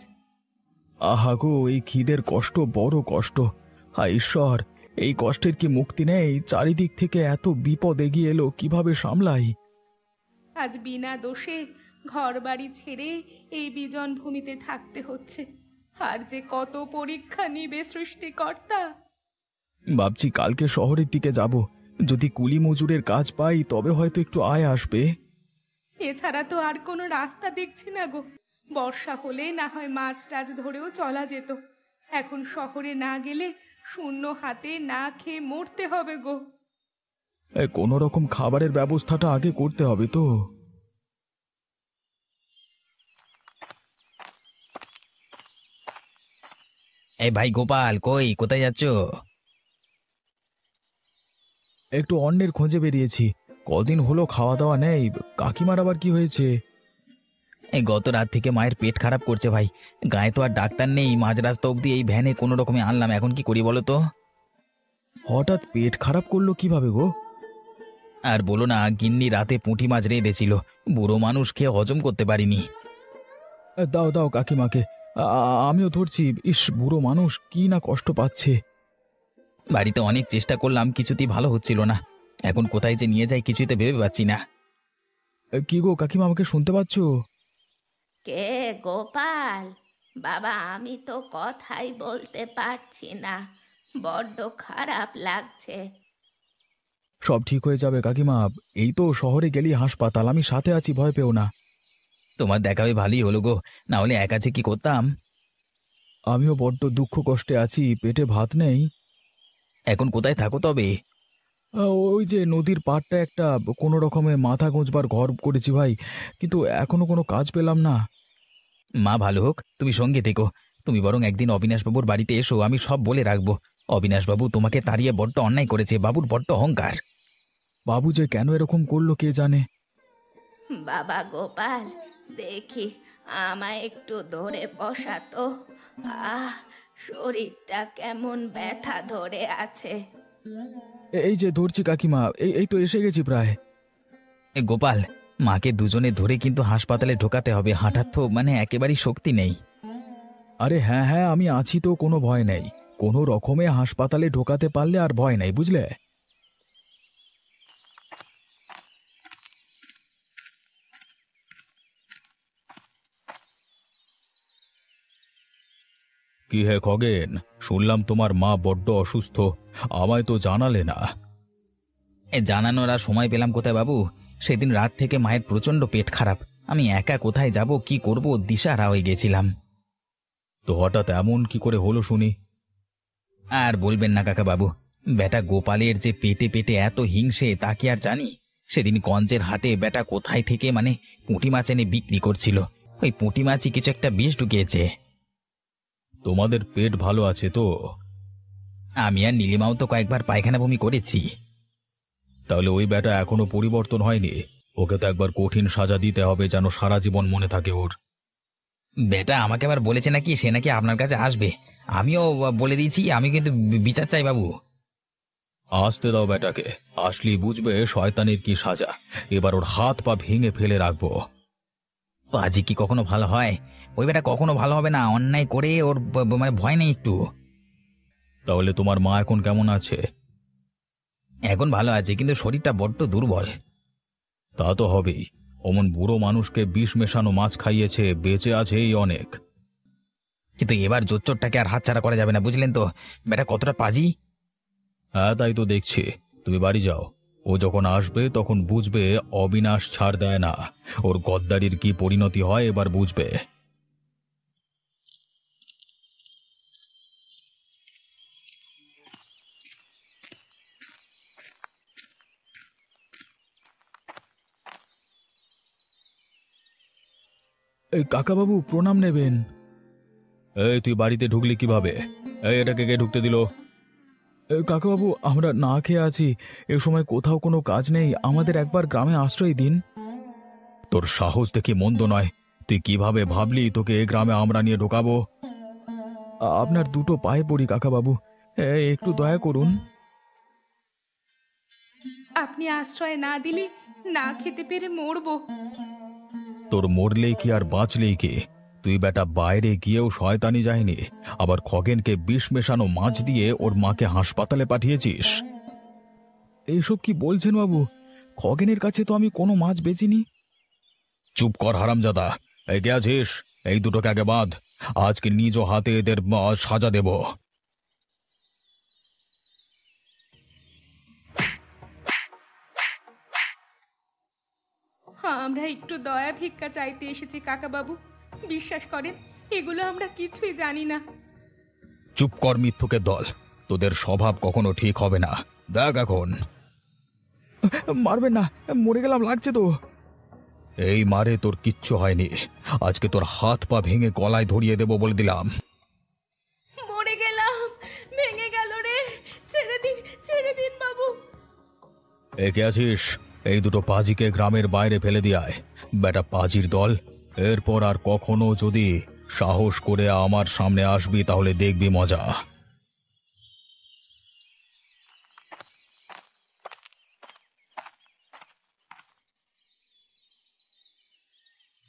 [SPEAKER 5] আহা গো, এই খিদের কষ্ট বড় কষ্ট। হায় ঈশ্বর, এই কষ্টের কি মুক্তি নেই? চারিদিক থেকে এত বিপদ এগিয়ে এলো, কিভাবে সামলাই?
[SPEAKER 6] আজ বিনা দোষে ঘর বাড়ি ছেড়ে এই বিজন ভূমিতে থাকতে হচ্ছে। আর যে কত পরীক্ষা নিবে সৃষ্টিকর্তা।
[SPEAKER 5] ভাবছি কালকে শহরের দিকে যাব। যদি কুলি মজুরের কাজ পাই তবে হয়তো একটু আয় আসবে।
[SPEAKER 6] এছাড়া তো আর কোনো রাস্তা দেখছি না গো। বর্ষা হলে না হয় মাছ টাছ ধরেও চলা যেত, এখন শহরে না গেলে শূন্য হাতে না খেয়ে মরতে হবে গো।
[SPEAKER 5] কোনো রকম খাবারের ব্যবস্থাটা আগে করতে হবে তো।
[SPEAKER 3] এই ভাই গোপাল, কোথায় যাচ্ছ?
[SPEAKER 5] একটু অন্যের খোঁজে বেরিয়েছি। কদিন হলো খাওয়া দাওয়া নেই। কাকিমার আবার কি হয়েছে?
[SPEAKER 3] এই গত রাত থেকে মায়ের পেট খারাপ করছে ভাই। গায়ে তো আর ডাক্তার নেই, মাঝ রাস্তা অব্দি এই ভ্যানে কোনো রকমে আনলাম, এখন কি করি বলো তো?
[SPEAKER 5] হঠাৎ পেট খারাপ করলো কিভাবে গো?
[SPEAKER 3] আর বলো না, গিন্নি রাতে পুঁটি মাছ রেঁধেছিল, বুড়ো মানুষ খেয়ে হজম করতে পারিনি।
[SPEAKER 5] দাও দাও কাকিমাকে, আমিও ধরছি। ইস, বুড়ো মানুষ কি না কষ্ট পাচ্ছে।
[SPEAKER 3] বাড়িতে অনেক চেষ্টা করলাম, কিছুতেই ভালো হচ্ছিল না। এখন কোথায় যে নিয়ে যাই কিছুতে ভেবে পাচ্ছি না।
[SPEAKER 5] কি গো কাকিমা, আমাকে শুনতে পাচ্ছ?
[SPEAKER 6] কে গোপাল? বাবা, আমি তো কথাই বলতে পারছি না, বড্ড খারাপ লাগছে।
[SPEAKER 5] সব ঠিক হয়ে যাবে কাকিমা। এই তো শহরে গেলি হাসপাতাল, আমি সাথে আছি, ভয় পেও না।
[SPEAKER 3] তোমার দেখা হয়ে ভালোই হলো গো, না হলে একা যে কি করতাম।
[SPEAKER 5] আমিও বড্ড দুঃখ কষ্টে আছি, পেটে ভাত নেই।
[SPEAKER 3] এখন কোথায় থাকো তবে?
[SPEAKER 5] ওই যে নদীর পাড়টা একটা কোনো রকমে মাথা গোঁজবার ঘর করেছি ভাই, কিন্তু এখনো কোনো কাজ পেলাম না।
[SPEAKER 3] মা ভালো হোক, তুমি সঙ্গে থেকো। তুমি বরং একদিন অবিনাশবাবুর বাড়িতে এসো, আমি সব বলে রাখবো। অবিনাশবাবু তোমাকে তাড়িয়ে বড্ড অন্যায় করেছে, বাবুর বড্ড অহংকার।
[SPEAKER 5] বাবু যে কেন এরকম করলো কে জানে।
[SPEAKER 6] বাবা গোপাল, দেখি আমায় একটু ধরে বসাতো। শরীরটা কেমন ব্যথা ধরে আছে।
[SPEAKER 5] এই যে ধরছি কাকিমা, এই তো এসে গেছি প্রায়।
[SPEAKER 3] এ গোপাল, মাকে দুজনে ধরে কিন্তু হাসপাতালে ঢোকাতে হবে, হাঁটার তো মানে একেবারেই শক্তি নেই।
[SPEAKER 5] আরে হ্যাঁ হ্যাঁ, আমি আছি তো, কোনো ভয় নেই। কোনো রকমে হাসপাতালে ঢোকাতে পারলে আর ভয় নেই, বুঝলে। কি হে খগেন, শুনলাম তোমার মা বড্ড অসুস্থ, আমায় তো জানালে না।
[SPEAKER 3] এ জানানোর আর সময় পেলাম কোথায় বাবু? সেদিন রাত থেকে মায়ের প্রচণ্ড পেট খারাপ, আমি একা কোথায় যাব কি করব দিশাহারা হয়ে গেছিলাম।
[SPEAKER 5] তো হঠাৎ এমন কি করে হলো শুনি?
[SPEAKER 3] আর বলবেন না কাকা বাবু, বেটা গোপালের যে পেটে পেটে এত হিংসে তা কি আর জানি। সেদিন গঞ্জের হাটে বেটা কোথায় থেকে মানে পুঁটি মাছ এনে বিক্রি করছিল, ওই পুঁটি মাছই কিছু একটা বিষ ঢুকিয়েছে।
[SPEAKER 5] তোমাদের পেট ভালো আছে তো?
[SPEAKER 3] আমি আর নীলিমাও তো কয়েকবার পায়খানা বমি করেছি।
[SPEAKER 5] তাহলে ওই বেটা এখনো পরিবর্তন হয়নি? ওকে তো একবার কঠিন সাজা দিতে হবে, যেন সারা জীবন মনে থাকে ওর।
[SPEAKER 3] বেটা আমাকে আবার বলেছে নাকি সে নাকি আপনার কাছে আসবে, আমিও বলে দিয়েছি আমি কিন্তু বিচার চাই বাবু।
[SPEAKER 5] আসতে দাও বেটাকে, আসলেই বুঝবে শয়তানের কি সাজা। এবার ওর হাত পা ভেঙে ফেলে রাখবো।
[SPEAKER 3] পাজি কি কখনো ভালো হয়? ওই বেটা কখনো ভালো হবে না, অন্যায় করে ওর মানে ভয় নেই একটু।
[SPEAKER 5] তাহলে তোমার মা এখন কেমন আছে?
[SPEAKER 3] এখন ভালো আছে, কিন্তু শরীরটা বড্ড দুর্বল।
[SPEAKER 5] তা তো হবেই, অমন বুড়ো মানুষকে বিষ মেশানো মাছ খাইয়েছে, বেঁচে আছে এই অনেক।
[SPEAKER 3] কিন্তু এবার জোচ্চোরটাকে আর হাতছাড়া করা যাবে না, বুঝলেন তো? বেটা কতটা পাজি।
[SPEAKER 5] হ্যাঁ তাই তো দেখছি। তুমি বাড়ি যাও, ও যখন আসবে তখন বুঝবে অবিনাশ ছাড় দেয় না। ওর গদ্দারির কি পরিণতি হয় এবার বুঝবে। এই কাকাবাবু প্রণাম নেবেন। এই তুই বাড়িতে ঢুকলি কিভাবে? এই এটাকে কে ঢুকতে দিল? কাকাবাবু, আমরা না খেয়ে আছি, এ সময় কোথাও কোনো কাজ নেই, আমাদের একবার গ্রামে আশ্রয় দিন। তোর সাহস দেখি মন্দ নয়, তুই কিভাবে ভাবলি তোকে এ গ্রামে আমরা নিয়ে ঢোকাবো? আপনার দুটো পায়ে পড়ি কাকাবাবু, একটু দয়া করুন।
[SPEAKER 6] আপনি আশ্রয় না দিলে না খেতে পেরে মরবো।
[SPEAKER 5] তোর মরলেই কি আর বাঁচলেই কি? তুই বেটা বাইরে গিয়েও শয়তানি যায়নি, আবার খগেনকে বিষ মেশানো মাছ দিয়ে ওর মাকে হাসপাতালে পাঠিয়েছিস। এইসব কি বলছেন বাবু? খগেনের কাছে তো আমি কোনো মাছ বেচিনি। চুপ কর হারামজাদা! এগে আছিস? এই দুটোকে আগে বাঁধ। আজকে নিজ হাতে এদের সাজা দেব।
[SPEAKER 6] আমরা একটু দয়া ভিক্ষা চাইতে এসেছি কাকাবাবু। বিশ্বাস করেন, এগুলো আমরা কিছুই জানি না।
[SPEAKER 5] চুপ কর মিথ্যুকের দল! তোদের স্বভাব কখনো ঠিক হবে না। দেখ এখন। মারবেন না, মরে গেলাম লাগছে তো। এই মারে তোর কিচ্ছু হয়নি। আজকে তোর হাত পা ভেঙে গলায় ধরিয়ে দেব বলে দিলাম।
[SPEAKER 6] মরে গেলাম, ভেঙে গেল রে। ছেড়ে দিন বাবু।
[SPEAKER 5] একে আছিস? এই দুটো পাজিকে গ্রামের বাইরে ফেলে দিয়ায়। বেটা পাজির দল, এরপর আর কখনো যদি সাহস করে আমার সামনে আসবি তাহলে দেখবি মজা।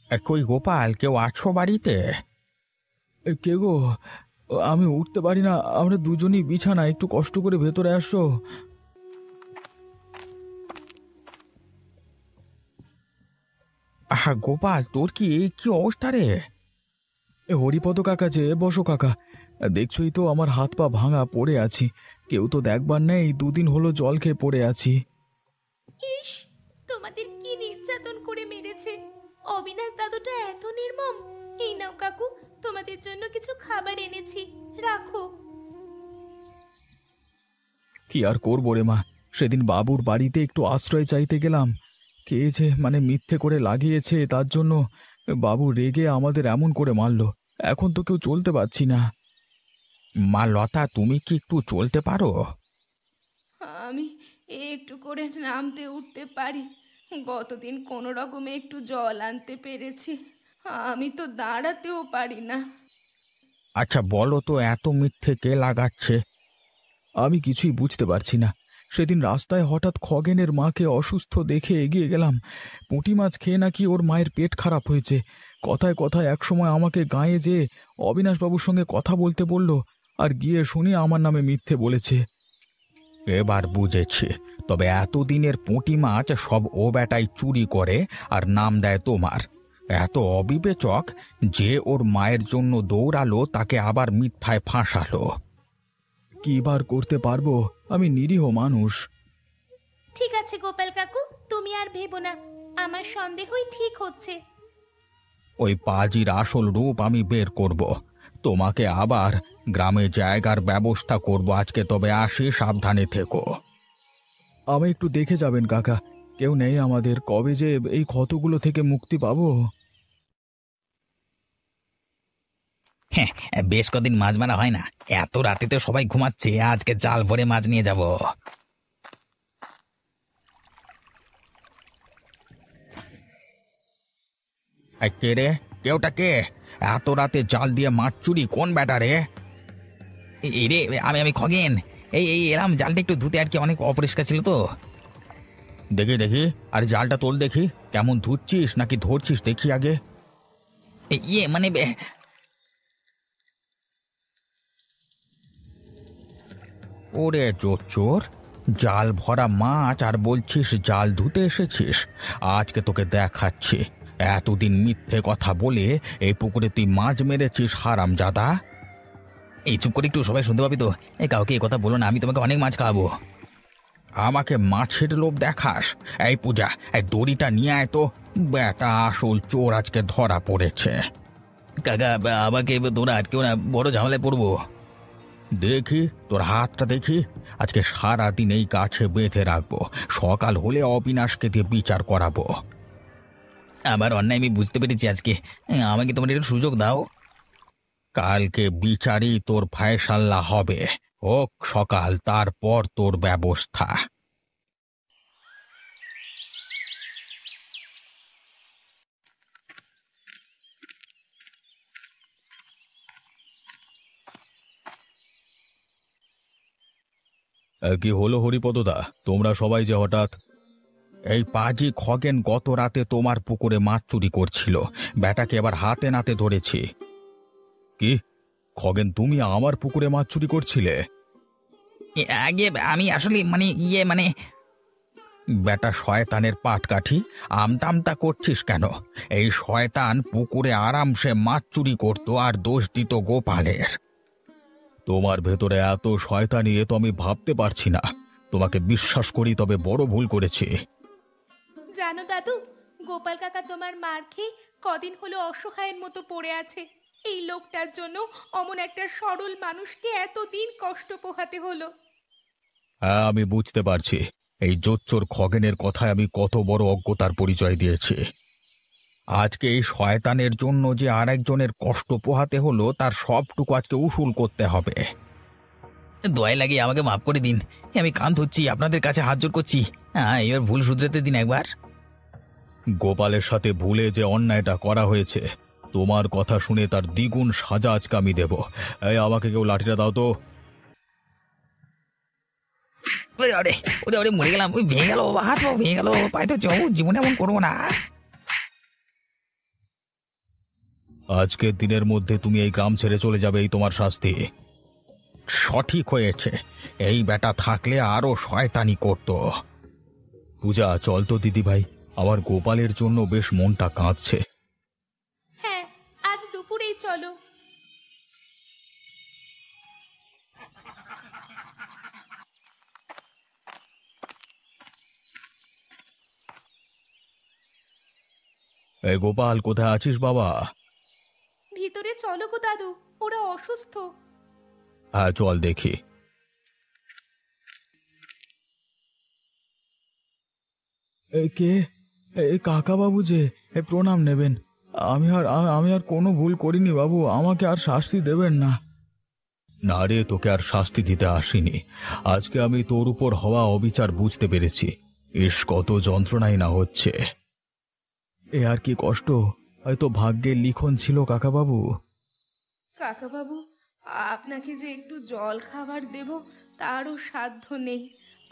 [SPEAKER 3] কই গোপাল, কেউ আছো বাড়িতে?
[SPEAKER 5] কে গো? আমি উঠতে পারি না, আমরা দুজনই বিছানা, একটু কষ্ট করে ভেতরে আসো।
[SPEAKER 3] আহা গোপাল, তোর কি কি অবস্থা রে?
[SPEAKER 5] হরিপদ কাকা যে, বসো কাকা। দেখছই তো আমার হাত পা ভাঙা, পড়ে আছি। কেউ তো দেখবার নেই, দুদিন হলো জল খেয়ে পড়ে আছি।
[SPEAKER 6] ইস, তোমাদের কি নির্যাতন করে মেরেছে! অবিনাশ দাদুটা এত নির্মম। এই নাও কাকু, তোমাদের জন্য কিছু খাবার এনেছি, রাখো।
[SPEAKER 5] কি আর করবো রে মা, সেদিন বাবুর বাড়িতে একটু আশ্রয় চাইতে গেলাম। কে যে মিথ্যে করে লাগিয়েছে, তার জন্য বাবু রেগে আমাদের এমন করে মারলো। এখন তো কেউ চলতে পারছি না।
[SPEAKER 3] মা লতা, তুমি কি একটু চলতে পারো?
[SPEAKER 6] আমি একটু করে নামতে উঠতে পারি। গতদিন কোনো রকমে একটু জল আনতে পেরেছি। আমি তো দাঁড়াতেও পারি না।
[SPEAKER 3] আচ্ছা বলো তো, এত মিথ্যে কে লাগাচ্ছে?
[SPEAKER 5] আমি কিছুই বুঝতে পারছি না। সেদিন রাস্তায় হঠাৎ খগেনের মাকে অসুস্থ দেখে এগিয়ে গেলাম। পুঁটি মাছ খেয়ে নাকি ওর মায়ের পেট খারাপ হয়েছে। কথায় কথায় একসময় আমাকে গাঁয়ে যেয়ে অবিনাশবাবুর সঙ্গে কথা বলতে বলল, আর গিয়ে শুনি আমার নামে মিথ্যে বলেছে।
[SPEAKER 3] এবার বুঝেছি। তবে এতদিনের পুঁটি মাছ সব ও বেটাই চুরি করে আর নাম দেয় তোমার। এত অবিবেচক যে ওর মায়ের জন্য দৌড়ালো, তাকে আবার মিথ্যায় ফাঁসালো।
[SPEAKER 5] কি বার করতে পারবো? আমি নিরীহ মানুষ।
[SPEAKER 6] ঠিক আছে গোপাল কাকু, তুমি আর ভেবো না। আমার সন্দেহই ঠিক হচ্ছে।
[SPEAKER 3] ওই পাজির আসল রূপ আমি বের করব। তোমাকে আবার গ্রামে জায়গার ব্যবস্থা করব আজকে। তবে আসি, সাবধানে থেকো।
[SPEAKER 5] আমায় একটু দেখে যাবেন কাকা। কেউ নেই আমাদের, কবে যে এই ক্ষতগুলো থেকে মুক্তি পাবো।
[SPEAKER 3] হ্যাঁ, বেশ কদিন মাছ মারা হয় না। এত রাতে তো সবাই ঘুমাচ্ছে, আজকে জাল ভরে মাছ নিয়ে যাব। কে রে? কেউটা কে? এত রাতে জাল দিয়ে মাছ চুরি, কোন ব্যাটা রে? এই রে, আমি আমি খগেন। এই এলাম, জালটা একটু ধুতে, আর কি অনেক অপরিষ্কার ছিল তো। দেখি দেখি, আর জালটা তোল দেখি, কেমন ধুচ্ছিস নাকি ধরছিস দেখি আগে। ইয়ে মানে ওরে চোর, জাল ভরা মাছ আর বলছিস জাল ধুতে এসেছিস? আজকে তোকে দেখাচ্ছি। এতদিন মিথ্যে কথা বলে এই পুকুরে তুই মাছ মেরেছিস, হারামজাদা! এই চুপ করে একটু, সবাই শুনতে পাবি তো। এই কাউকে এই কথা বলো না, আমি তোমাকে অনেক মাছ খাওয়াবো। আমাকে মাছের লোভ দেখাস? এই পূজা, এই দড়িটা নিয়ে আয় তো। বেটা আসল চোর আজকে ধরা পড়েছে। কাকা, আমাকে তোরা আটকেও না, বড় ঝামেলায় পড়বো। দেখি তোর হাতটা দেখি। আজকে সারাদিন এই গাছে বেঁধে রাখবো, সকাল হলে অবিনাশকে দিয়ে বিচার করাবো। আমার অন্যায় আমি বুঝতে পেরেছি আজকে। আমাকে তোমার একটু সুযোগ দাও। কালকে বিচারই তোর ফায়সাল্লা হবে। হোক সকাল, তারপর তোর ব্যবস্থা।
[SPEAKER 5] কি হলো হরিপদদা, তোমরা সবাই যে হঠাৎ? এই পাজি খগেন গত রাতে তোমার পুকুরে মাছ চুরি করছিল, ব্যাটাকে এবার হাতে নাতে ধরেছি। কি খগেন, তুমি আমার পুকুরে মাছ চুরি করছিলে?
[SPEAKER 3] আগে আমি আসলে মানে
[SPEAKER 5] বেটা শয়তানের পাটকাঠি, আমতামতা করছিস কেন? এই শয়তান পুকুরে আরামসে মাছ চুরি করতো আর দোষ দিত গোপালের। তোমার ভেতরে এত শয়তানি এ তো আমি ভাবতে পারছি না। তোমাকে বিশ্বাস করি, তবে বড় ভুল করেছি।
[SPEAKER 6] জানো দাদু, গোপাল কাকা তোমার মার খেয়ে কদিন হলো অসহায়ের মতো পড়ে আছে। এই লোকটার জন্য অমন একটা সরল মানুষকে এতদিন কষ্ট পোহাতে হলো।
[SPEAKER 5] হ্যাঁ, আমি বুঝতে পারছি এই জোচ্চোর খগেনের কথায় আমি কত বড় অজ্ঞতার পরিচয় দিয়েছি। আজকে এই শয়তানের জন্য যে আরেকজনের কষ্ট পোহাতে হলো, তার সবটুকু আজকে উসুল করতে হবে।
[SPEAKER 3] দয়া লাগে আমাকে মাফ করে দিন। আমি কান ধরছি, আপনাদের কাছে হাত জোর করছি। হ্যাঁ, এবার ভুল শুধরাতে দিন একবার।
[SPEAKER 5] গোপালের সাথে ভুলে যে অন্যায়টা করা হয়েছে, তোমার কথা শুনে তার দ্বিগুণ সাজা আজকে আমি দেব। এই, আমাকে কেউ লাঠিটা দাও তো।
[SPEAKER 3] ওরে ওরে ওরে ওরে, মরে গেলাম। ওই ভেঙে গেল বাবা, হাত পাও ভেঙে গেল, পায়ে তো জীবনে এমন করবো না।
[SPEAKER 5] আজকের দিনের মধ্যে তুমি এই গ্রাম ছেড়ে চলে যাবে, এই তোমার শাস্তি। সঠিক হয়েছে, এই বেটা থাকলে আরো শয়তানি করত। পূজা, চল তো দিদি ভাই, আমার গোপালের জন্য বেশ মনটা কাঁদছে।
[SPEAKER 6] হ্যাঁ, আজ দুপুরেই চলো।
[SPEAKER 5] এই গোপাল, কোথায় আছিস বাবা?
[SPEAKER 6] ভিতরে চলো গো দাদু, ওরা অসুস্থ।
[SPEAKER 5] হ্যাঁ, চল দেখি। কে? এই কাকা বাবু যে, প্রণাম নেবেন। আমি আর কোনো ভুল করিনি বাবু, আমাকে আর শাস্তি দেবেন না। না রে, তোকে আর শাস্তি দিতে আসিনি। আজকে আমি তোর উপর হওয়া অবিচার বুঝতে পেরেছি। ইস, কত যন্ত্রণাই না হচ্ছে। এ আর কি কষ্ট, হয়তো ভাগ্যের লিখন ছিল কাকা বাবু।
[SPEAKER 6] কাকা বাবু, আপনাকে যে একটু জল খাবার দেব তারও সাধ্য নেই।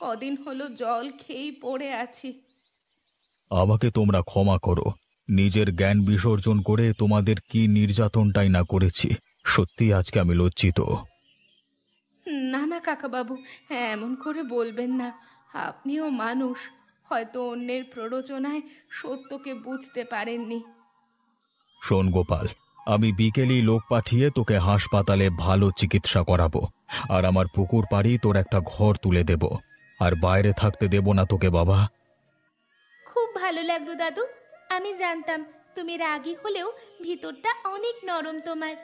[SPEAKER 6] কদিন হলো জল খেয়েই পড়ে আছি।
[SPEAKER 5] আমাকে তোমরা ক্ষমা করো। নিজের জ্ঞান বিসর্জন করে তোমাদের কি নির্যাতনটাই না করেছি। সত্যি আজকে আমি লজ্জিত।
[SPEAKER 6] না না কাকা বাবু, হ্যাঁ এমন করে বলবেন না। আপনিও মানুষ, হয়তো অন্যের প্ররোচনায় সত্যকে বুঝতে পারেননি।
[SPEAKER 5] শোন গোপাল, আমি বিকেলেই লোক পাঠিয়ে তোকে হাসপাতালে ভালো চিকিৎসা করাবো, আর আমার পুকুর পাড়ি তোর একটা ঘর তুলে দেব, আর বাইরে থাকতে দেব না তোকে বাবা।
[SPEAKER 6] খুব ভালো লাগলো দাদু। আমি জানতাম তুমি রাগী হলেও ভিতরটা অনেক নরম তোমার।